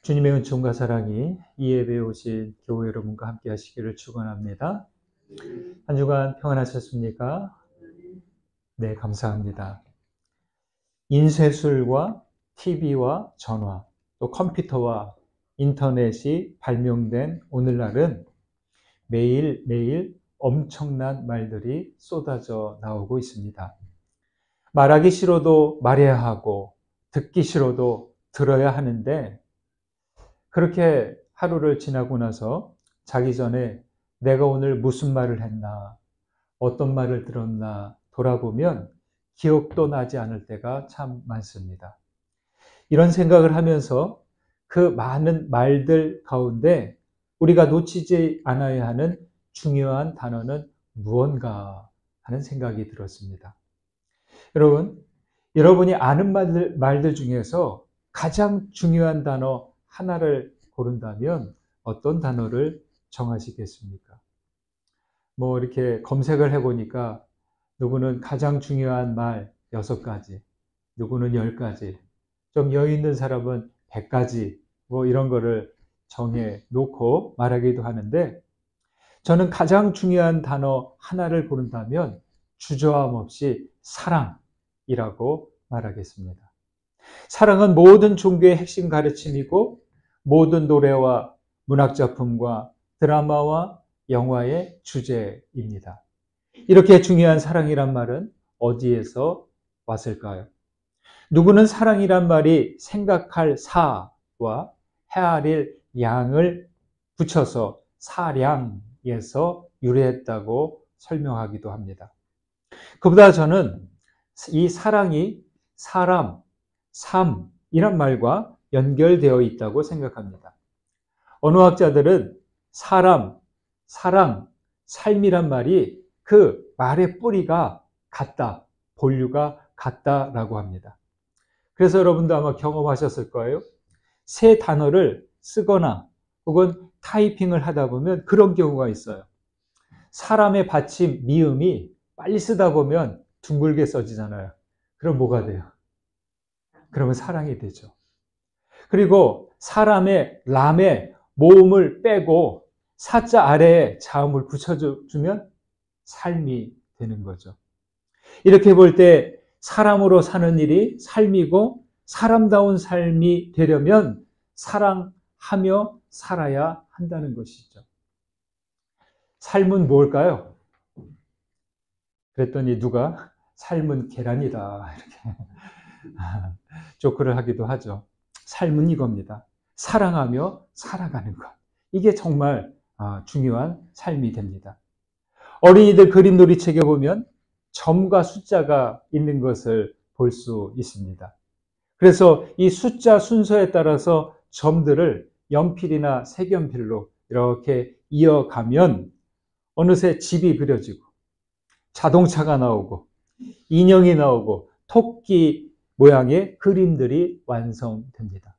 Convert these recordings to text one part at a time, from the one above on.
주님의 은총과 사랑이 이 예배에 오신 교회 여러분과 함께 하시기를 축원합니다. 한 주간 평안하셨습니까? 네, 감사합니다. 인쇄술과 TV와 전화, 또 컴퓨터와 인터넷이 발명된 오늘날은 매일매일 엄청난 말들이 쏟아져 나오고 있습니다. 말하기 싫어도 말해야 하고 듣기 싫어도 들어야 하는데 그렇게 하루를 지나고 나서 자기 전에 내가 오늘 무슨 말을 했나, 어떤 말을 들었나 돌아보면 기억도 나지 않을 때가 참 많습니다. 이런 생각을 하면서 그 많은 말들 가운데 우리가 놓치지 않아야 하는 중요한 단어는 무언가 하는 생각이 들었습니다. 여러분이 아는 말들 중에서 가장 중요한 단어 하나를 고른다면 어떤 단어를 정하시겠습니까? 이렇게 검색을 해보니까 누구는 가장 중요한 말 6가지, 누구는 10가지, 좀 여유 있는 사람은 100가지, 이런 거를 정해 놓고 말하기도 하는데 저는 가장 중요한 단어 하나를 고른다면 주저함 없이 사랑이라고 말하겠습니다. 사랑은 모든 종교의 핵심 가르침이고 모든 노래와 문학작품과 드라마와 영화의 주제입니다. 이렇게 중요한 사랑이란 말은 어디에서 왔을까요? 누구는 사랑이란 말이 생각할 사와 헤아릴 양을 붙여서 사량에서 유래했다고 설명하기도 합니다. 그보다 저는 이 사랑이 사람, 삶이란 말과 연결되어 있다고 생각합니다. 언어학자들은 사람, 사랑, 삶이란 말이 그 말의 뿌리가 같다, 본류가 같다라고 합니다. 그래서 여러분도 아마 경험하셨을 거예요. 새 단어를 쓰거나 혹은 타이핑을 하다 보면 그런 경우가 있어요. 사람의 받침, 미음이 빨리 쓰다 보면 둥글게 써지잖아요. 그럼 뭐가 돼요? 그러면 사랑이 되죠. 그리고 사람의 람의 모음을 빼고 사자 아래에 자음을 붙여주면 삶이 되는 거죠. 이렇게 볼 때 사람으로 사는 일이 삶이고 사람다운 삶이 되려면 사랑하며 살아야 한다는 것이죠. 삶은 뭘까요? 그랬더니 누가 삶은 계란이다 이렇게 조크를 하기도 하죠. 삶은 이겁니다. 사랑하며 살아가는 것. 이게 정말 중요한 삶이 됩니다. 어린이들 그림 놀이책에 보면 점과 숫자가 있는 것을 볼 수 있습니다. 그래서 이 숫자 순서에 따라서 점들을 연필이나 색연필로 이렇게 이어가면 어느새 집이 그려지고 자동차가 나오고 인형이 나오고 토끼 모양의 그림들이 완성됩니다.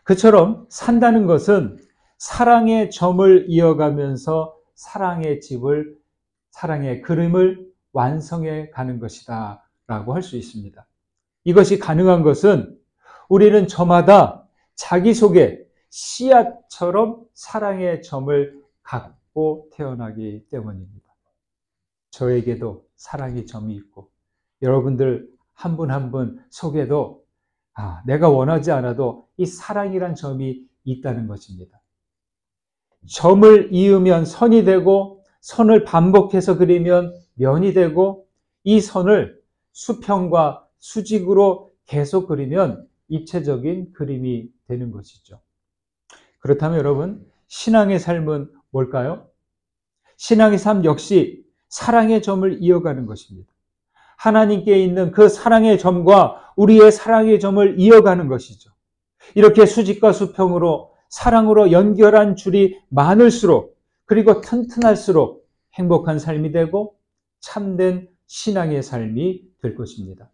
그처럼 산다는 것은 사랑의 점을 이어가면서 사랑의 집을, 사랑의 그림을 완성해 가는 것이다 라고 할 수 있습니다. 이것이 가능한 것은 우리는 저마다 자기 속에 씨앗처럼 사랑의 점을 갖고 태어나기 때문입니다. 저에게도 사랑의 점이 있고 여러분들 한 분 한 분 속에도 내가 원하지 않아도 이 사랑이란 점이 있다는 것입니다. 점을 이으면 선이 되고 선을 반복해서 그리면 면이 되고 이 선을 수평과 수직으로 계속 그리면 입체적인 그림이 되는 것이죠. 그렇다면 여러분, 신앙의 삶은 뭘까요? 신앙의 삶 역시 사랑의 점을 이어가는 것입니다. 하나님께 있는 그 사랑의 점과 우리의 사랑의 점을 이어가는 것이죠. 이렇게 수직과 수평으로 사랑으로 연결한 줄이 많을수록 그리고 튼튼할수록 행복한 삶이 되고 참된 신앙의 삶이 될 것입니다.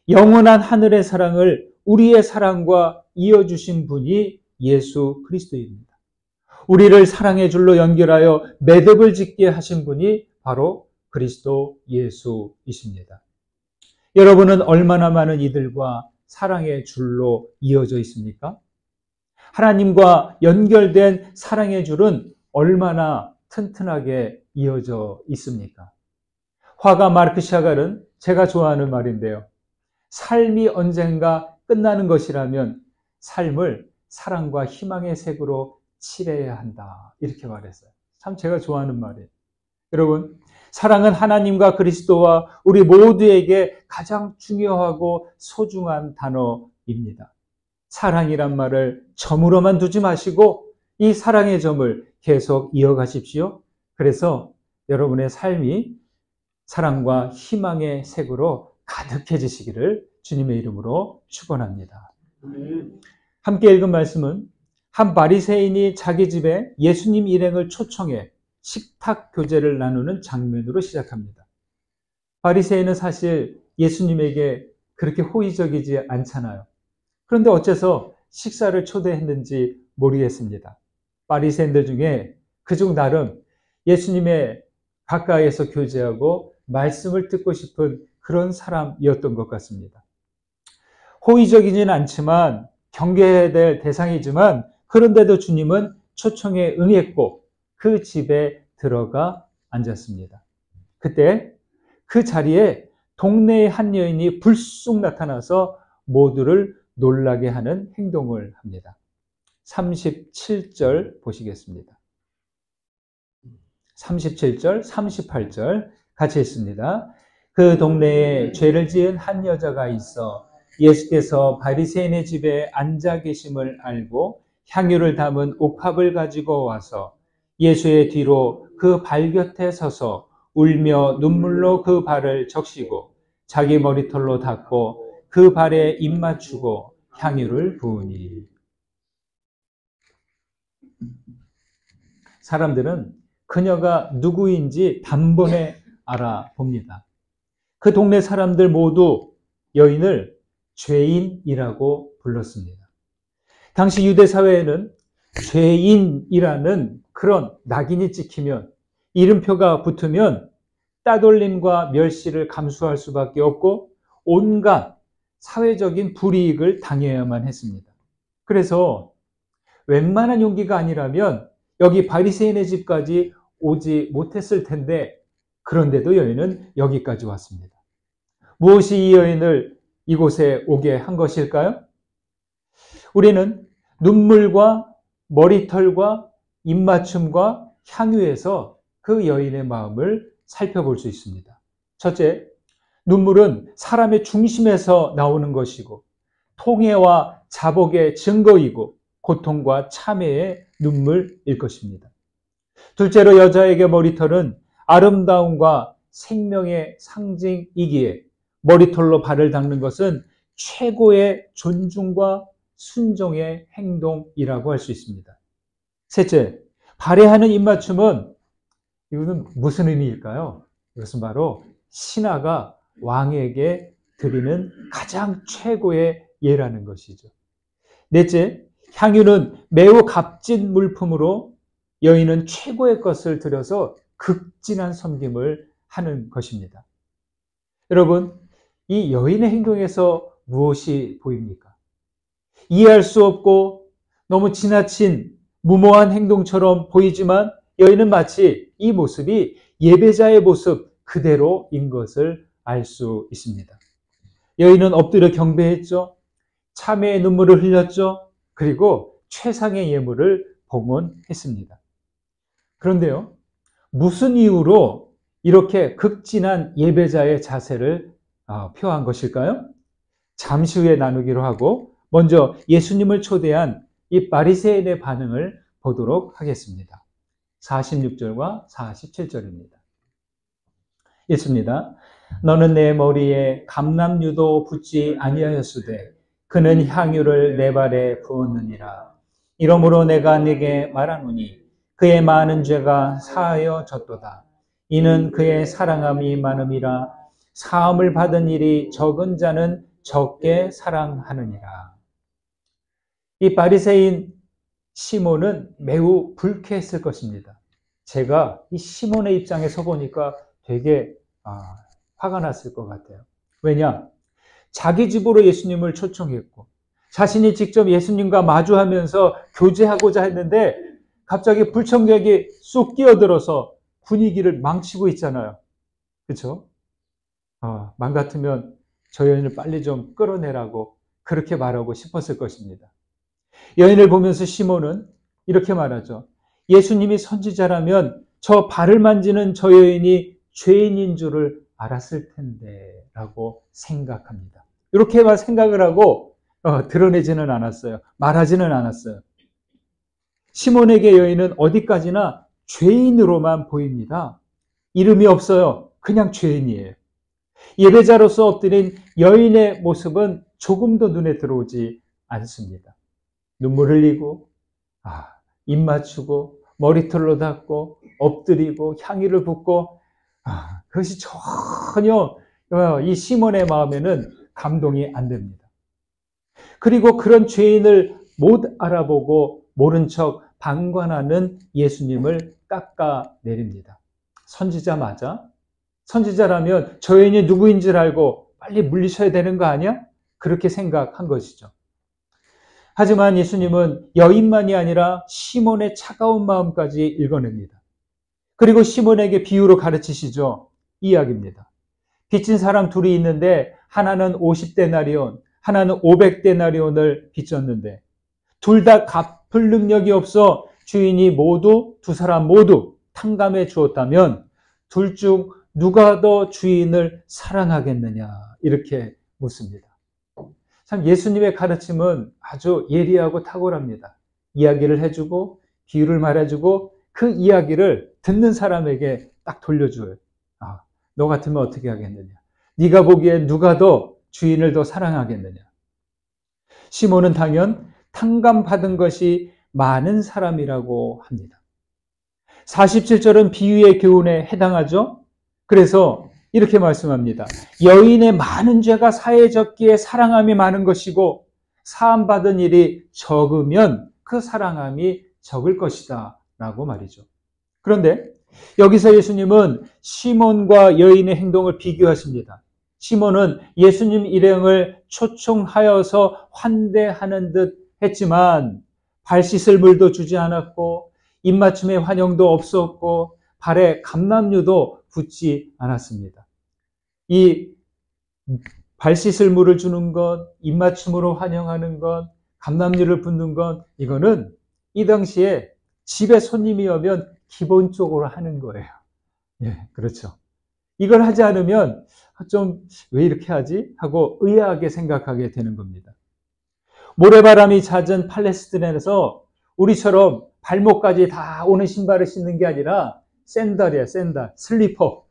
영원한 하늘의 사랑을 우리의 사랑과 이어주신 분이 예수 그리스도입니다. 우리를 사랑의 줄로 연결하여 매듭을 짓게 하신 분이 바로 그리스도 예수이십니다. 여러분은 얼마나 많은 이들과 사랑의 줄로 이어져 있습니까? 하나님과 연결된 사랑의 줄은 얼마나 튼튼하게 이어져 있습니까? 화가 마르크 샤갈은 제가 좋아하는 말인데요. 삶이 언젠가 끝나는 것이라면 삶을 사랑과 희망의 색으로 칠해야 한다. 이렇게 말했어요. 참 제가 좋아하는 말이에요. 여러분, 사랑은 하나님과 그리스도와 우리 모두에게 가장 중요하고 소중한 단어입니다. 사랑이란 말을 점으로만 두지 마시고 이 사랑의 점을 계속 이어가십시오. 그래서 여러분의 삶이 사랑과 희망의 색으로 가득해지시기를 주님의 이름으로 축원합니다. 함께 읽은 말씀은 한 바리새인이 자기 집에 예수님 일행을 초청해 식탁 교제를 나누는 장면으로 시작합니다. 바리새인은 사실 예수님에게 그렇게 호의적이지 않잖아요. 그런데 어째서 식사를 초대했는지 모르겠습니다. 바리새인들 중에 그중 나름 예수님의 가까이에서 교제하고 말씀을 듣고 싶은 그런 사람이었던 것 같습니다. 호의적이지는 않지만 경계해야 될 대상이지만 그런데도 주님은 초청에 응했고 그 집에 들어가 앉았습니다. 그때 그 자리에 동네의 한 여인이 불쑥 나타나서 모두를 놀라게 하는 행동을 합니다. 37절 보시겠습니다. 37절, 38절 같이 읽습니다. 그 동네에 죄를 지은 한 여자가 있어 예수께서 바리새인의 집에 앉아 계심을 알고 향유를 담은 옥합을 가지고 와서 예수의 뒤로 그 발 곁에 서서 울며 눈물로 그 발을 적시고 자기 머리털로 닦고 그 발에 입 맞추고 향유를 부으니. 사람들은 그녀가 누구인지 단번에 알아봅니다. 그 동네 사람들 모두 여인을 죄인이라고 불렀습니다. 당시 유대 사회에는 죄인이라는 그런 낙인이 찍히면, 이름표가 붙으면 따돌림과 멸시를 감수할 수밖에 없고 온갖 사회적인 불이익을 당해야만 했습니다. 그래서 웬만한 용기가 아니라면 여기 바리새인의 집까지 오지 못했을 텐데, 그런데도 여인은 여기까지 왔습니다. 무엇이 이 여인을 이곳에 오게 한 것일까요? 우리는 눈물과 머리털과 입맞춤과 향유에서 그 여인의 마음을 살펴볼 수 있습니다. 첫째, 눈물은 사람의 중심에서 나오는 것이고 통해와 자복의 증거이고 고통과 참회의 눈물일 것입니다. 둘째로, 여자에게 머리털은 아름다움과 생명의 상징이기에 머리털로 발을 닦는 것은 최고의 존중과 순종의 행동이라고 할 수 있습니다. 셋째, 발에하는 입맞춤은 이것은 무슨 의미일까요? 이것은 바로 신하가 왕에게 드리는 가장 최고의 예라는 것이죠. 넷째, 향유는 매우 값진 물품으로 여인은 최고의 것을 들여서 극진한 섬김을 하는 것입니다. 여러분, 이 여인의 행동에서 무엇이 보입니까? 이해할 수 없고 너무 지나친 무모한 행동처럼 보이지만 여인은 마치 이 모습이 예배자의 모습 그대로인 것을 알 수 있습니다. 여인은 엎드려 경배했죠. 참회의 눈물을 흘렸죠. 그리고 최상의 예물을 봉헌했습니다. 그런데요, 무슨 이유로 이렇게 극진한 예배자의 자세를 표한 것일까요? 잠시 후에 나누기로 하고 먼저 예수님을 초대한 이 바리새인의 반응을 보도록 하겠습니다. 46절과 47절입니다. 읽습니다. 너는 내 머리에 감람유도 붓지 아니하였으되 그는 향유를 내 발에 부었느니라. 이러므로 내가 네게 말하노니 그의 많은 죄가 사하여졌도다. 이는 그의 사랑함이 많음이라. 사함을 받은 일이 적은 자는 적게 사랑하느니라. 이 바리새인 시몬은 매우 불쾌했을 것입니다. 제가 이 시몬의 입장에 서 보니까 되게 화가 났을 것 같아요. 왜냐? 자기 집으로 예수님을 초청했고 자신이 직접 예수님과 마주하면서 교제하고자 했는데 갑자기 불청객이 쑥 끼어들어서 분위기를 망치고 있잖아요. 그렇죠? 맘 같으면 저 여인을 빨리 좀 끌어내라고 그렇게 말하고 싶었을 것입니다. 여인을 보면서 시몬은 이렇게 말하죠. 예수님이 선지자라면 저 발을 만지는 저 여인이 죄인인 줄을 알았을 텐데 라고 생각합니다. 이렇게만 생각을 하고 드러내지는 않았어요. 말하지는 않았어요. 시몬에게 여인은 어디까지나 죄인으로만 보입니다. 이름이 없어요. 그냥 죄인이에요. 예배자로서 엎드린 여인의 모습은 조금도 눈에 들어오지 않습니다. 눈물 흘리고 입 맞추고 머리털로 닦고 엎드리고 향유를 붓고 그것이 전혀 이 시몬의 마음에는 감동이 안 됩니다. 그리고 그런 죄인을 못 알아보고 모른 척 방관하는 예수님을 깎아내립니다. 선지자 맞아? 선지자라면 저 여인이 누구인 줄 알고 빨리 물리쳐야 되는 거 아니야? 그렇게 생각한 것이죠. 하지만 예수님은 여인만이 아니라 시몬의 차가운 마음까지 읽어냅니다. 그리고 시몬에게 비유로 가르치시죠. 이야기입니다. 빚진 사람 둘이 있는데 하나는 50데나리온, 하나는 500데나리온을 빚졌는데 둘 다 갚을 능력이 없어 주인이 두 사람 모두 탕감해 주었다면 둘 중 누가 더 주인을 사랑하겠느냐 이렇게 묻습니다. 참 예수님의 가르침은 아주 예리하고 탁월합니다. 이야기를 해주고 비유를 말해주고 그 이야기를 듣는 사람에게 딱 돌려줘요. 너 같으면 어떻게 하겠느냐? 네가 보기에 누가 더 주인을 더 사랑하겠느냐? 시몬은 당연 탕감받은 것이 많은 사람이라고 합니다. 47절은 비유의 교훈에 해당하죠. 그래서 이렇게 말씀합니다. 여인의 많은 죄가 사해졌기에 사랑함이 많은 것이고 사함받은 일이 적으면 그 사랑함이 적을 것이다 라고 말이죠. 그런데 여기서 예수님은 시몬과 여인의 행동을 비교하십니다. 시몬은 예수님 일행을 초청하여서 환대하는 듯 했지만 발 씻을 물도 주지 않았고 입맞춤의 환영도 없었고 발에 감람류도 붓지 않았습니다. 이 발 씻을 물을 주는 것, 입맞춤으로 환영하는 것, 감람류를 붓는 것, 이거는 이 당시에 집에 손님이 오면 기본적으로 하는 거예요. 예, 그렇죠. 이걸 하지 않으면 좀 왜 이렇게 하지? 하고 의아하게 생각하게 되는 겁니다. 모래바람이 잦은 팔레스타인에서 우리처럼 발목까지 다 오는 신발을 신는 게 아니라 샌들이에요, 샌들, 슬리퍼.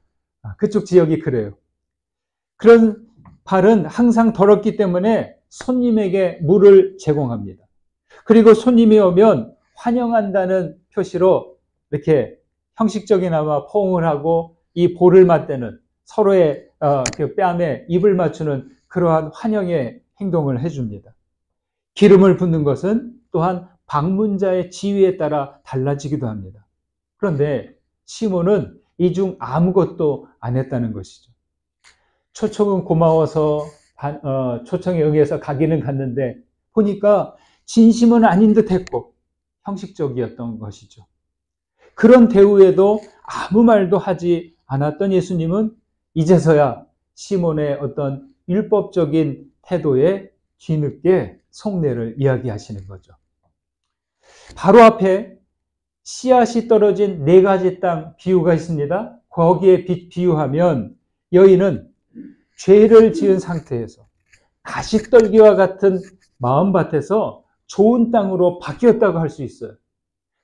그쪽 지역이 그래요. 그런 발은 항상 더럽기 때문에 손님에게 물을 제공합니다. 그리고 손님이 오면 환영한다는 표시로 이렇게 형식적이나마 포옹을 하고 이 볼을 맞대는 서로의 그 뺨에 입을 맞추는 그러한 환영의 행동을 해줍니다. 기름을 붓는 것은 또한 방문자의 지위에 따라 달라지기도 합니다. 그런데 시몬은 이 중 아무것도 안 했다는 것이죠. 초청은 고마워서 초청에 응해서 가기는 갔는데 보니까 진심은 아닌 듯 했고 형식적이었던 것이죠. 그런 대우에도 아무 말도 하지 않았던 예수님은 이제서야 시몬의 어떤 율법적인 태도에 뒤늦게 속내를 이야기하시는 거죠. 바로 앞에 씨앗이 떨어진 4가지 땅 비유가 있습니다. 거기에 비유하면 여인은 죄를 지은 상태에서 가시떨기와 같은 마음밭에서 좋은 땅으로 바뀌었다고 할 수 있어요.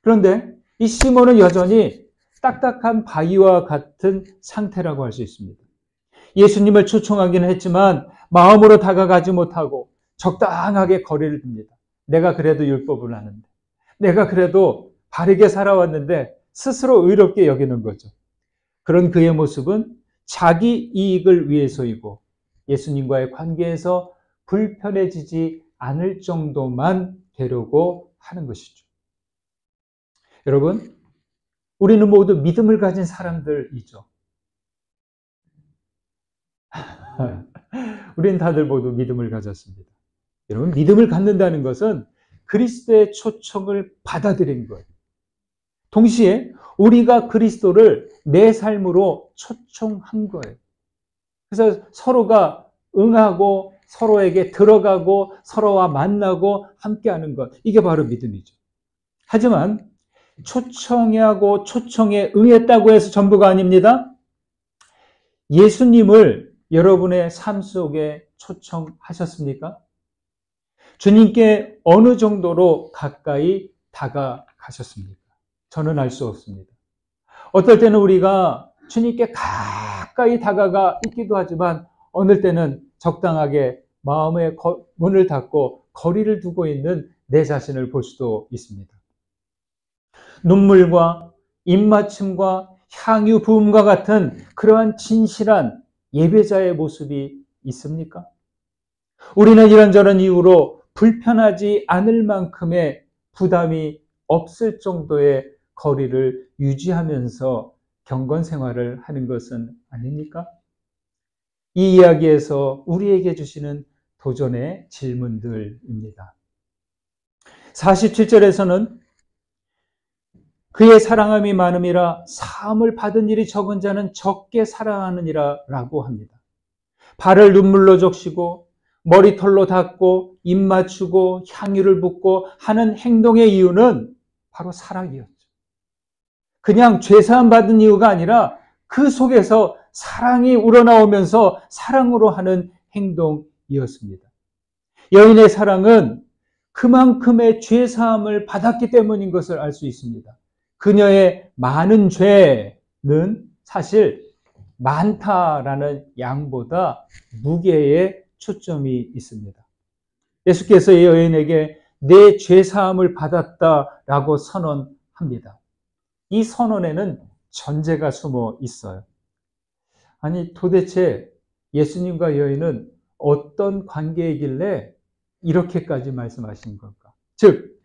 그런데 이 시몬은 여전히 딱딱한 바위와 같은 상태라고 할 수 있습니다. 예수님을 초청하기는 했지만 마음으로 다가가지 못하고 적당하게 거리를 둡니다. 내가 그래도 율법을 아는데, 내가 그래도 바르게 살아왔는데 스스로 의롭게 여기는 거죠. 그런 그의 모습은 자기 이익을 위해서이고 예수님과의 관계에서 불편해지지 않을 정도만 되려고 하는 것이죠. 여러분, 우리는 모두 믿음을 가진 사람들이죠. 우리는 다들 모두 믿음을 가졌습니다. 여러분, 믿음을 갖는다는 것은 그리스도의 초청을 받아들인 거예요. 동시에 우리가 그리스도를 내 삶으로 초청한 거예요. 그래서 서로가 응하고 서로에게 들어가고 서로와 만나고 함께하는 것, 이게 바로 믿음이죠. 하지만 초청하고 초청에 응했다고 해서 전부가 아닙니다. 예수님을 여러분의 삶 속에 초청하셨습니까? 주님께 어느 정도로 가까이 다가가셨습니까? 저는 알 수 없습니다. 어떨 때는 우리가 주님께 가까이 다가가 있기도 하지만 어느 때는 적당하게 마음의 문을 닫고 거리를 두고 있는 내 자신을 볼 수도 있습니다. 눈물과 입맞춤과 향유 부음과 같은 그러한 진실한 예배자의 모습이 있습니까? 우리는 이런저런 이유로 불편하지 않을 만큼의 부담이 없을 정도의 거리를 유지하면서 경건 생활을 하는 것은 아닙니까? 이 이야기에서 우리에게 주시는 도전의 질문들입니다. 47절에서는 그의 사랑함이 많음이라 사함을 받은 일이 적은 자는 적게 사랑하느니라 라고 합니다. 발을 눈물로 적시고 머리털로 닦고 입 맞추고 향유를 붓고 하는 행동의 이유는 바로 사랑이었죠. 그냥 죄사함 받은 이유가 아니라 그 속에서 사랑이 우러나오면서 사랑으로 하는 행동이었습니다. 여인의 사랑은 그만큼의 죄사함을 받았기 때문인 것을 알 수 있습니다. 그녀의 많은 죄는 사실 많다라는 양보다 무게에 초점이 있습니다. 예수께서 이 여인에게 내 죄사함을 받았다라고 선언합니다. 이 선언에는 전제가 숨어 있어요. 아니, 도대체 예수님과 여인은 어떤 관계이길래 이렇게까지 말씀하신 걸까? 즉,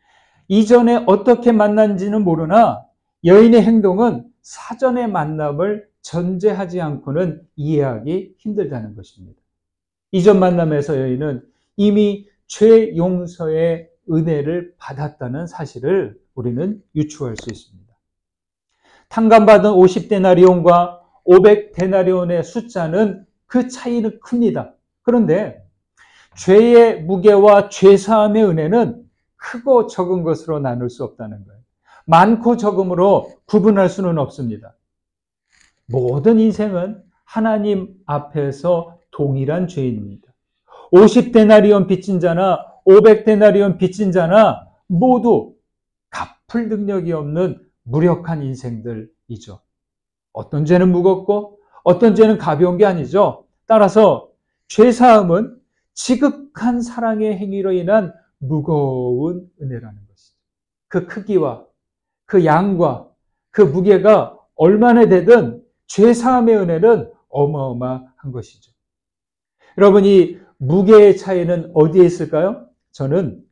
이전에 어떻게 만난지는 모르나 여인의 행동은 사전의 만남을 전제하지 않고는 이해하기 힘들다는 것입니다. 이전 만남에서 여인은 이미 죄 용서의 은혜를 받았다는 사실을 우리는 유추할 수 있습니다. 탕감받은 50데나리온과 500데나리온의 숫자는 그 차이는 큽니다. 그런데 죄의 무게와 죄사함의 은혜는 크고 적은 것으로 나눌 수 없다는 거예요. 많고 적음으로 구분할 수는 없습니다. 모든 인생은 하나님 앞에서 동일한 죄인입니다. 50데나리온 빚진 자나 500데나리온 빚진 자나 모두 갚을 능력이 없는 무력한 인생들이죠. 어떤 죄는 무겁고 어떤 죄는 가벼운 게 아니죠. 따라서 죄사함은 지극한 사랑의 행위로 인한 무거운 은혜라는 것이죠. 그 크기와 그 양과 그 무게가 얼마나 되든 죄사함의 은혜는 어마어마한 것이죠. 여러분, 이 무게의 차이는 어디에 있을까요? 저는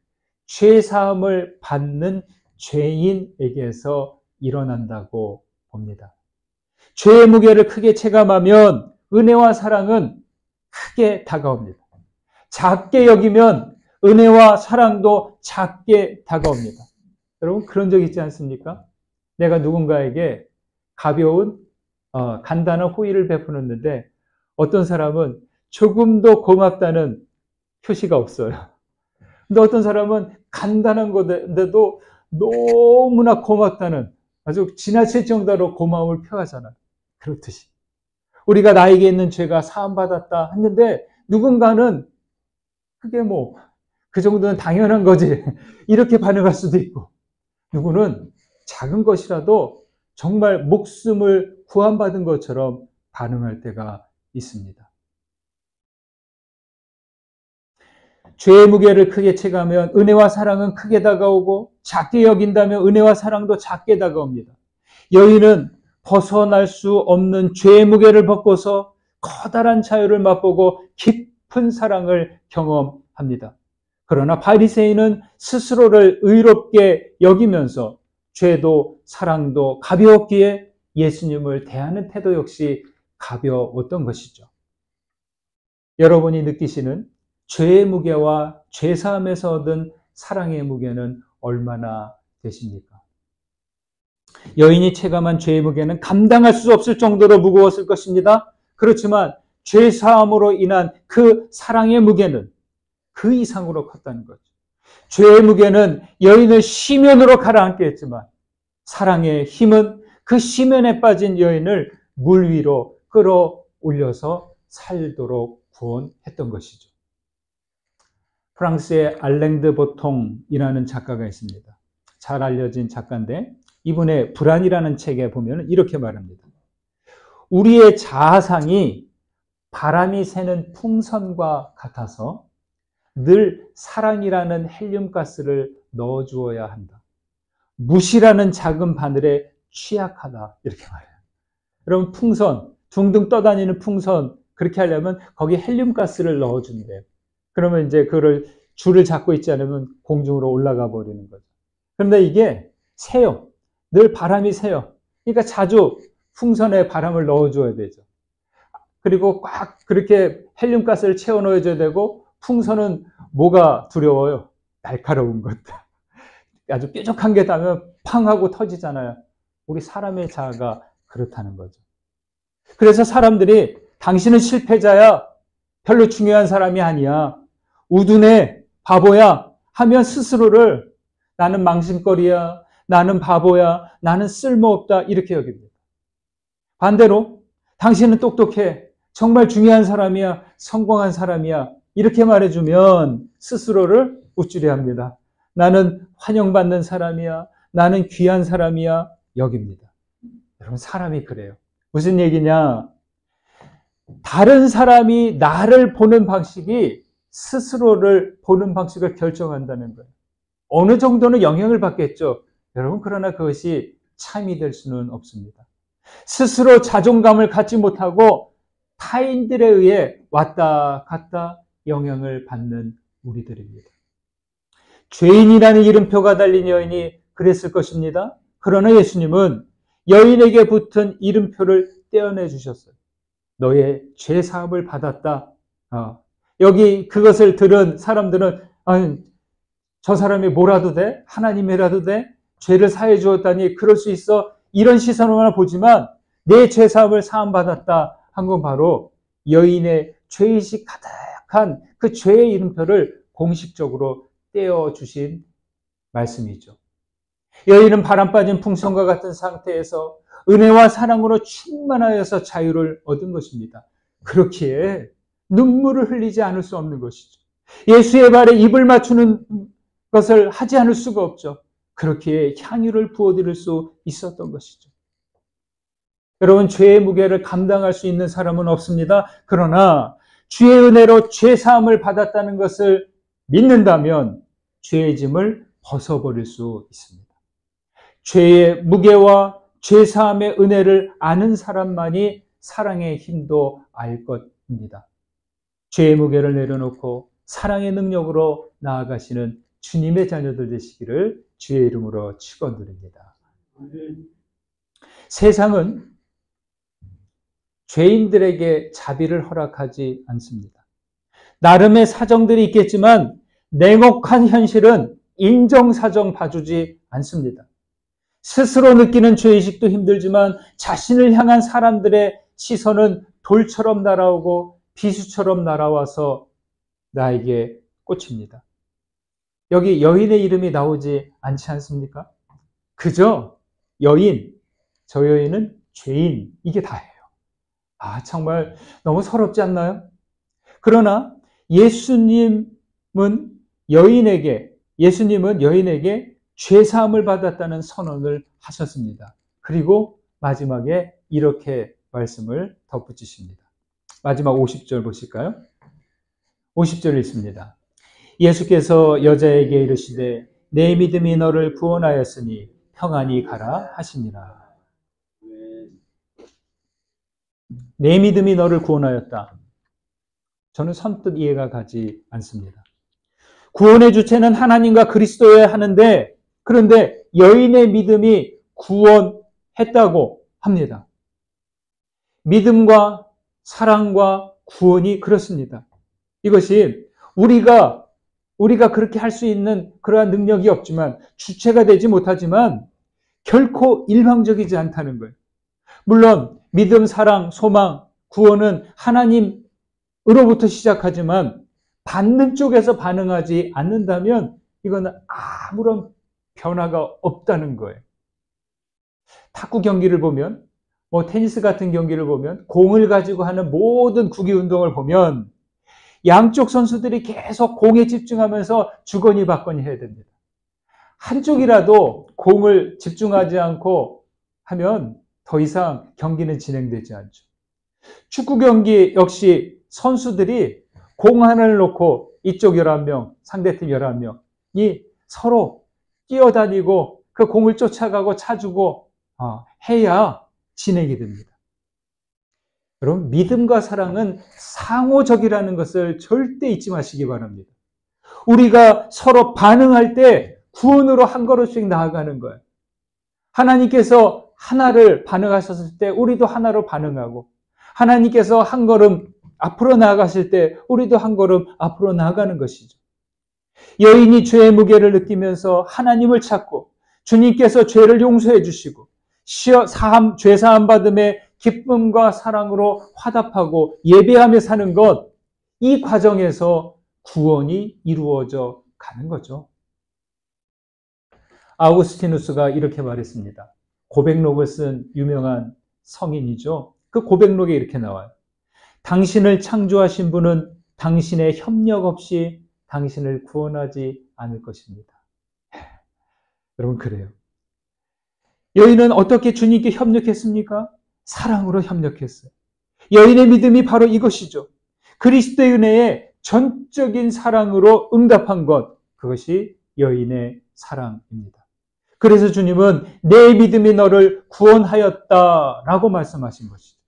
죄사함을 받는 죄인에게서 일어난다고 봅니다. 죄의 무게를 크게 체감하면 은혜와 사랑은 크게 다가옵니다. 작게 여기면 은혜와 사랑도 작게 다가옵니다. 여러분, 그런 적 있지 않습니까? 내가 누군가에게 가벼운 간단한 호의를 베푸는데 어떤 사람은 조금도 고맙다는 표시가 없어요. 근데 어떤 사람은 간단한 건데도 너무나 고맙다는, 아주 지나칠 정도로 고마움을 표하잖아요. 그렇듯이 우리가 나에게 있는 죄가 사함받았다 했는데 누군가는 그게 그 정도는 당연한 거지 이렇게 반응할 수도 있고, 누구는 작은 것이라도 정말 목숨을 구원받은 것처럼 반응할 때가 있습니다. 죄의 무게를 크게 체감하면 은혜와 사랑은 크게 다가오고, 작게 여긴다면 은혜와 사랑도 작게 다가옵니다. 여인은 벗어날 수 없는 죄의 무게를 벗고서 커다란 자유를 맛보고 깊은 사랑을 경험합니다. 그러나 바리새인은 스스로를 의롭게 여기면서 죄도 사랑도 가벼웠기에 예수님을 대하는 태도 역시 가벼웠던 것이죠. 여러분이 느끼시는 죄의 무게와 죄사함에서 얻은 사랑의 무게는 얼마나 되십니까? 여인이 체감한 죄의 무게는 감당할 수 없을 정도로 무거웠을 것입니다. 그렇지만 죄사함으로 인한 그 사랑의 무게는 그 이상으로 컸다는 거죠. 죄의 무게는 여인을 시면으로 가라앉게 했지만 사랑의 힘은 그 시면에 빠진 여인을 물 위로 끌어올려서 살도록 구원했던 것이죠. 프랑스의 알랭드 보통이라는 작가가 있습니다. 잘 알려진 작가인데 이분의 불안이라는 책에 보면 이렇게 말합니다. 우리의 자아상이 바람이 새는 풍선과 같아서 늘 사랑이라는 헬륨가스를 넣어주어야 한다. 무시라는 작은 바늘에 취약하다. 이렇게 말해요. 여러분 풍선, 둥둥 떠다니는 풍선 그렇게 하려면 거기 헬륨가스를 넣어준대요. 그러면 이제 그걸 줄을 잡고 있지 않으면 공중으로 올라가 버리는 거죠. 그런데 이게 새요. 늘 바람이 새요. 그러니까 자주 풍선에 바람을 넣어줘야 되죠. 그리고 꽉 그렇게 헬륨가스를 채워 넣어줘야 되고 풍선은 뭐가 두려워요? 날카로운 것. 아주 뾰족한 게 닿으면 팡 하고 터지잖아요. 우리 사람의 자아가 그렇다는 거죠. 그래서 사람들이 당신은 실패자야. 별로 중요한 사람이 아니야. 우둔해. 바보야. 하면 스스로를 나는 망신거리야. 나는 바보야. 나는 쓸모없다. 이렇게 여깁니다. 반대로 당신은 똑똑해. 정말 중요한 사람이야. 성공한 사람이야. 이렇게 말해주면 스스로를 우쭐해 합니다. 나는 환영받는 사람이야. 나는 귀한 사람이야. 여깁니다. 여러분 사람이 그래요. 무슨 얘기냐? 다른 사람이 나를 보는 방식이 스스로를 보는 방식을 결정한다는 거예요. 어느 정도는 영향을 받겠죠. 여러분 그러나 그것이 참이 될 수는 없습니다. 스스로 자존감을 갖지 못하고 타인들에 의해 왔다 갔다 영향을 받는 우리들입니다. 죄인이라는 이름표가 달린 여인이 그랬을 것입니다. 그러나 예수님은 여인에게 붙은 이름표를 떼어내 주셨어요. 너의 죄 사함을 받았다. 여기 그것을 들은 사람들은 저 사람이 뭐라도 돼? 하나님이라도 돼? 죄를 사해 주었다니 그럴 수 있어? 이런 시선으로만 보지만 내 죄 사함을 사함 받았다 한 건 바로 여인의 죄의식 가득한 그 죄의 이름표를 공식적으로 떼어주신 말씀이죠. 여인은 바람 빠진 풍선과 같은 상태에서 은혜와 사랑으로 충만하여서 자유를 얻은 것입니다. 그렇기에 눈물을 흘리지 않을 수 없는 것이죠. 예수의 발에 입을 맞추는 것을 하지 않을 수가 없죠. 그렇기에 향유를 부어드릴 수 있었던 것이죠. 여러분 죄의 무게를 감당할 수 있는 사람은 없습니다. 그러나 주의 은혜로 죄 사함을 받았다는 것을 믿는다면 죄의 짐을 벗어버릴 수 있습니다. 죄의 무게와 죄 사함의 은혜를 아는 사람만이 사랑의 힘도 알 것입니다. 죄의 무게를 내려놓고 사랑의 능력으로 나아가시는 주님의 자녀들 되시기를 주의 이름으로 축원드립니다. 세상은 죄인들에게 자비를 허락하지 않습니다. 나름의 사정들이 있겠지만 냉혹한 현실은 인정사정 봐주지 않습니다. 스스로 느끼는 죄의식도 힘들지만 자신을 향한 사람들의 시선은 돌처럼 날아오고 비수처럼 날아와서 나에게 꽂힙니다. 여기 여인의 이름이 나오지 않지 않습니까? 그저 여인, 저 여인은 죄인, 이게 다예요. 정말 너무 서럽지 않나요? 그러나 예수님은 여인에게 죄사함을 받았다는 선언을 하셨습니다. 그리고 마지막에 이렇게 말씀을 덧붙이십니다. 마지막 50절 보실까요? 50절 읽습니다. 예수께서 여자에게 이르시되 내 믿음이 너를 구원하였으니 평안히 가라 하시니라. 내 믿음이 너를 구원하였다. 저는 선뜻 이해가 가지 않습니다. 구원의 주체는 하나님과 그리스도여야 하는데 그런데 여인의 믿음이 구원했다고 합니다. 믿음과 사랑과 구원이 그렇습니다. 이것이 우리가 그렇게 할 수 있는 그러한 능력이 없지만, 주체가 되지 못하지만 결코 일방적이지 않다는 거예요. 물론 믿음, 사랑, 소망, 구원은 하나님으로부터 시작하지만 받는 쪽에서 반응하지 않는다면 이거는 아무런 변화가 없다는 거예요. 탁구 경기를 보면, 테니스 같은 경기를 보면, 공을 가지고 하는 모든 구기 운동을 보면 양쪽 선수들이 계속 공에 집중하면서 주거니 받거니 해야 됩니다. 한쪽이라도 공을 집중하지 않고 하면 더 이상 경기는 진행되지 않죠. 축구 경기 역시 선수들이 공 하나를 놓고 이쪽 11명, 상대팀 11명이 서로 뛰어다니고 그 공을 쫓아가고 차주고 해야 진행이 됩니다. 여러분, 믿음과 사랑은 상호적이라는 것을 절대 잊지 마시기 바랍니다. 우리가 서로 반응할 때 구원으로 한 걸음씩 나아가는 거예요. 하나님께서 하나를 반응하셨을 때 우리도 하나로 반응하고, 하나님께서 한 걸음 앞으로 나아가실 때 우리도 한 걸음 앞으로 나아가는 것이죠. 여인이 죄의 무게를 느끼면서 하나님을 찾고 주님께서 죄를 용서해 주시고 죄 사함 받음의 기쁨과 사랑으로 화답하고 예배하며 사는 것, 이 과정에서 구원이 이루어져 가는 거죠. 아우구스티누스가 이렇게 말했습니다. 고백록을 쓴 유명한 성인이죠. 그 고백록에 이렇게 나와요. 당신을 창조하신 분은 당신의 협력 없이 당신을 구원하지 않을 것입니다. 여러분, 그래요. 여인은 어떻게 주님께 협력했습니까? 사랑으로 협력했어요. 여인의 믿음이 바로 이것이죠. 그리스도의 은혜에 전적인 사랑으로 응답한 것, 그것이 여인의 사랑입니다. 그래서 주님은 내 믿음이 너를 구원하였다라고 말씀하신 것이죠.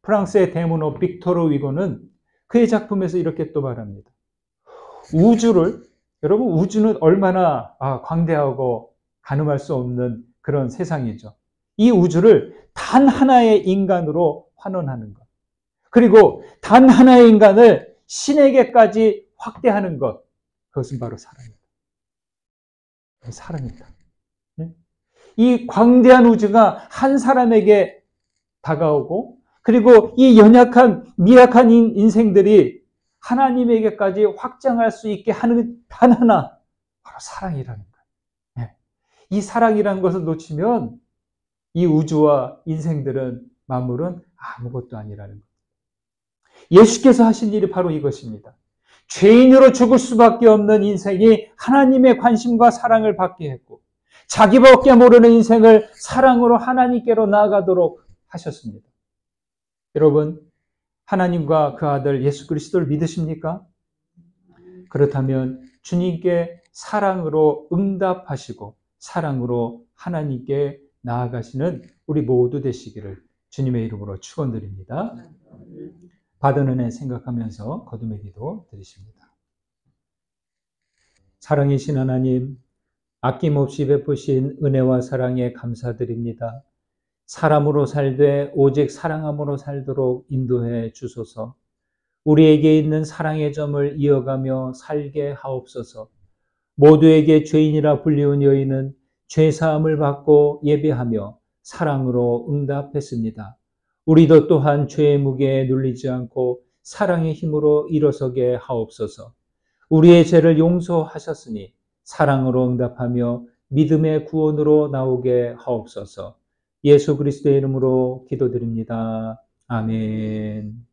프랑스의 대문호 빅토르 위고는 그의 작품에서 이렇게 또 말합니다. 여러분, 우주는 얼마나 광대하고 가늠할 수 없는 그런 세상이죠. 이 우주를 단 하나의 인간으로 환원하는 것, 그리고 단 하나의 인간을 신에게까지 확대하는 것, 그것은 바로 사랑입니다. 사랑입니다. 이 광대한 우주가 한 사람에게 다가오고, 그리고 이 연약한 미약한 인생들이 하나님에게까지 확장할 수 있게 하는 단 하나, 바로 사랑이라는 거예요. 이 사랑이라는 것을 놓치면 이 우주와 인생들은, 만물은 아무것도 아니라는 거예요. 예수께서 하신 일이 바로 이것입니다. 죄인으로 죽을 수밖에 없는 인생이 하나님의 관심과 사랑을 받게 했고, 자기밖에 모르는 인생을 사랑으로 하나님께로 나아가도록 하셨습니다. 여러분, 하나님과 그 아들 예수 그리스도를 믿으십니까? 그렇다면 주님께 사랑으로 응답하시고 사랑으로 하나님께 나아가시는 우리 모두 되시기를 주님의 이름으로 축원드립니다. 받은 은혜 생각하면서 거듭의 기도 드리십니다. 사랑이신 하나님, 아낌없이 베푸신 은혜와 사랑에 감사드립니다. 사람으로 살되 오직 사랑함으로 살도록 인도해 주소서. 우리에게 있는 사랑의 점을 이어가며 살게 하옵소서. 모두에게 죄인이라 불리운 여인은 죄사함을 받고 예배하며 사랑으로 응답했습니다. 우리도 또한 죄의 무게에 눌리지 않고 사랑의 힘으로 일어서게 하옵소서. 우리의 죄를 용서하셨으니 사랑으로 응답하며 믿음의 구원으로 나오게 하옵소서. 예수 그리스도의 이름으로 기도드립니다. 아멘.